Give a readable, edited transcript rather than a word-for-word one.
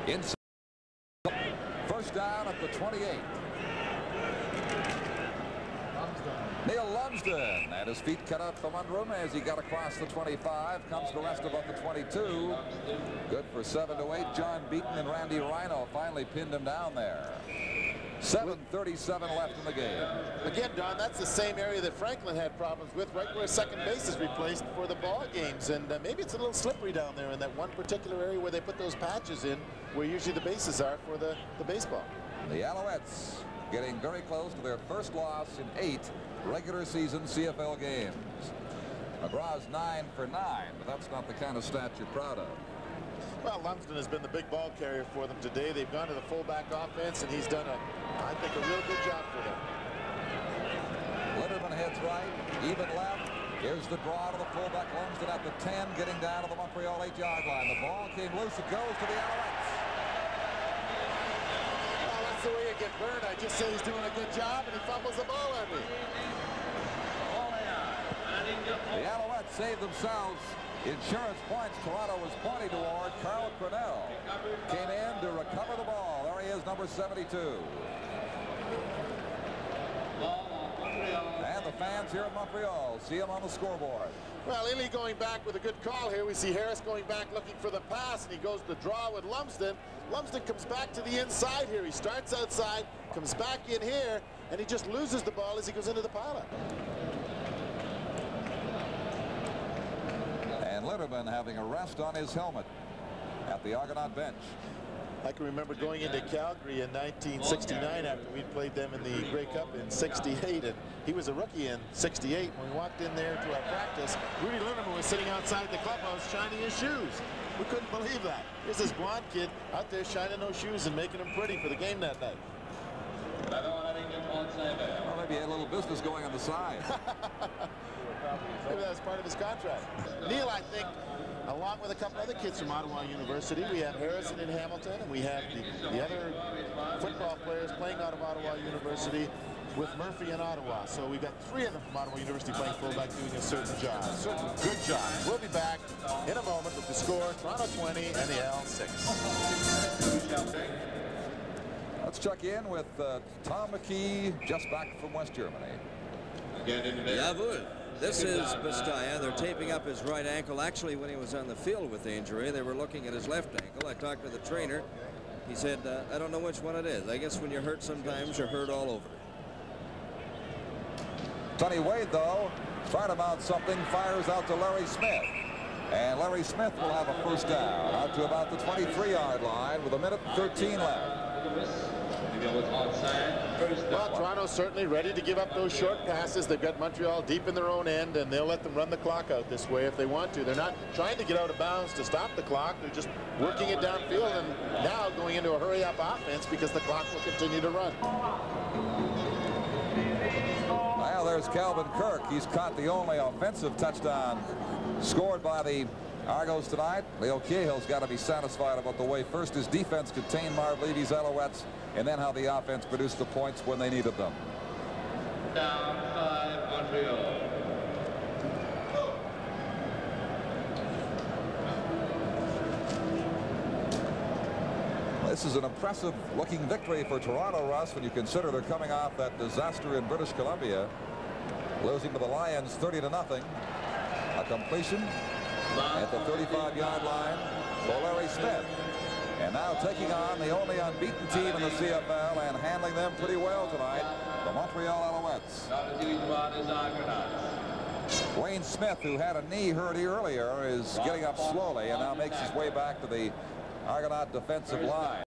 Inside. First down at the 28. Neil Lumsden had his feet cut out from under him as he got across the 25. Comes to rest above the 22. Good for 7 to 8. John Beaton and Randy Rhino finally pinned him down there. 7:37 left in the game. Again, Don, that's the same area that Franklin had problems with, right where second base is replaced for the ball games. And maybe it's a little slippery down there in that one particular area where they put those patches in, where usually the bases are for the baseball. The Alouettes getting very close to their first loss in 8 regular season CFL games. McGraw's 9 for 9, but that's not the kind of stat you're proud of. Well, Lumsden has been the big ball carrier for them today. They've gone to the fullback offense, and he's done I think, a real good job for them. Letterman heads right, even left. Here's the draw to the fullback. Lumsden at the 10, getting down to the Montreal 8-yard line. The ball came loose. It goes to the Alouettes. Well, that's the way you get burned. I just say he's doing a good job, and he fumbles the ball on me. The Alouettes saved themselves insurance points. Toronto was pointing toward. Carl Cornell came in to recover the ball. There he is, number 72. And the fans here in Montreal see him on the scoreboard. Well, Illy going back with a good call here. We see Harris going back looking for the pass, and he goes to draw with Lumsden. Lumsden comes back to the inside here. He starts outside, comes back in here, and he just loses the ball as he goes into the pilot. And Letterman having a rest on his helmet at the Argonaut bench. I can remember going into Calgary in 1969 after we'd played them in the Grey Cup in '68, and he was a rookie in '68. When we walked in there to our practice, Rudy Letterman was sitting outside the clubhouse shining his shoes. We couldn't believe that. Here's this blonde kid out there shining those shoes and making them pretty for the game that night. Well, maybe he had a little business going on the side. Maybe that was part of his contract. Neil, I think, along with a couple other kids from Ottawa University, we have Harrison in Hamilton, and we have the other football players playing out of Ottawa University with Murphy in Ottawa. So we've got 3 of them from Ottawa University playing fullback, doing a certain job. Certain good job. We'll be back in a moment with the score, Toronto 20 and the L 6. Let's check in with Tom McKee, just back from West Germany. Jawohl. This is Bastaya. They're taping up his right ankle. Actually, when he was on the field with the injury, they were looking at his left ankle. I talked to the trainer. He said, I don't know which one it is. I guess when you're hurt sometimes, you're hurt all over. Sonny Wade, though, trying to mount something, fires out to Larry Smith. And Larry Smith will have a first down out to about the 23-yard line with 1:13 left. Well, Toronto's certainly ready to give up those short passes. They've got Montreal deep in their own end, and they'll let them run the clock out this way if they want to. They're not trying to get out of bounds to stop the clock. They're just working it downfield and now going into a hurry-up offense because the clock will continue to run. Now there's Calvin Kirk. He's caught the only offensive touchdown scored by the Argos tonight. Leo Cahill's got to be satisfied about the way first his defense contained Marv Levy's Alouettes, and then how the offense produced the points when they needed them. Down 5 Montreal. This is an impressive looking victory for Toronto, Russ, when you consider they're coming off that disaster in British Columbia, losing to the Lions 30-0. A completion at the 35-yard line for Larry Smith. And now taking on the only unbeaten team in the CFL and handling them pretty well tonight, the Montreal Alouettes. Wayne Smith, who had a knee hurt earlier, is getting up slowly and now makes his way back to the Argonaut defensive line.